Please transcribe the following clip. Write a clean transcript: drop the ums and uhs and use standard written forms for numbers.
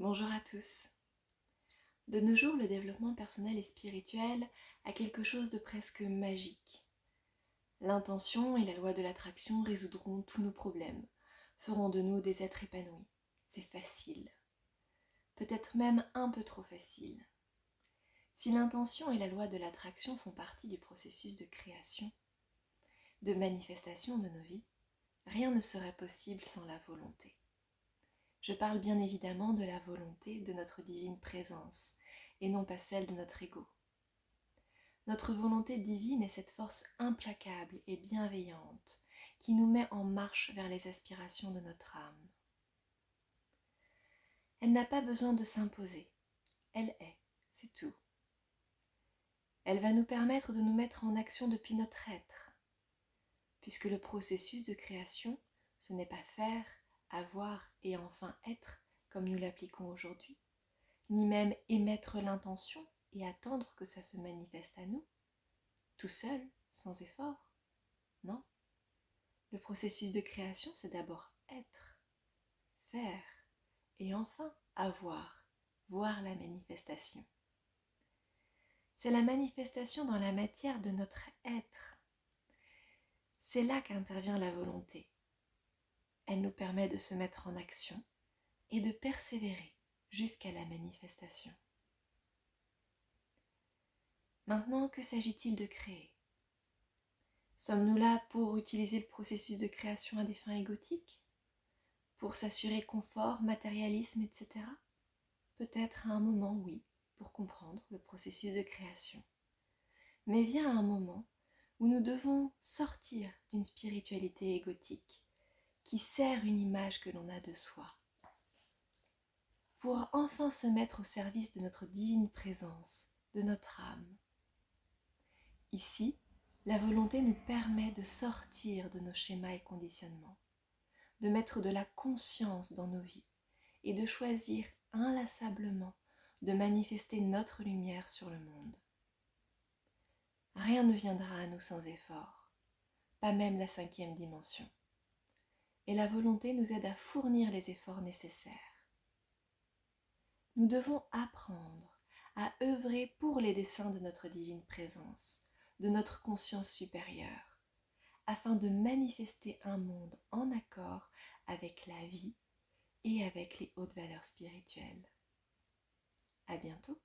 Bonjour à tous. De nos jours, le développement personnel et spirituel a quelque chose de presque magique. L'intention et la loi de l'attraction résoudront tous nos problèmes, feront de nous des êtres épanouis. C'est facile. Peut-être même un peu trop facile. Si l'intention et la loi de l'attraction font partie du processus de création, de manifestation de nos vies, rien ne serait possible sans la volonté. Je parle bien évidemment de la volonté de notre divine présence et non pas celle de notre ego. Notre volonté divine est cette force implacable et bienveillante qui nous met en marche vers les aspirations de notre âme. Elle n'a pas besoin de s'imposer, elle est, c'est tout. Elle va nous permettre de nous mettre en action depuis notre être, puisque le processus de création, ce n'est pas faire, avoir et enfin être comme nous l'appliquons aujourd'hui, ni même émettre l'intention et attendre que ça se manifeste à nous, tout seul, sans effort. Non. Le processus de création, c'est d'abord être, faire, et enfin avoir, voir la manifestation. C'est la manifestation dans la matière de notre être. C'est là qu'intervient la volonté. Elle nous permet de se mettre en action et de persévérer jusqu'à la manifestation. Maintenant, que s'agit-il de créer ? Sommes-nous là pour utiliser le processus de création à des fins égotiques ? Pour s'assurer confort, matérialisme, etc. Peut-être à un moment, oui, pour comprendre le processus de création. Mais vient un moment où nous devons sortir d'une spiritualité égotique qui sert une image que l'on a de soi, pour enfin se mettre au service de notre divine présence, de notre âme. Ici, la volonté nous permet de sortir de nos schémas et conditionnements, de mettre de la conscience dans nos vies et de choisir inlassablement de manifester notre lumière sur le monde. Rien ne viendra à nous sans effort, pas même la 5e dimension. Et la volonté nous aide à fournir les efforts nécessaires. Nous devons apprendre à œuvrer pour les desseins de notre divine présence, de notre conscience supérieure, afin de manifester un monde en accord avec la vie et avec les hautes valeurs spirituelles. À bientôt.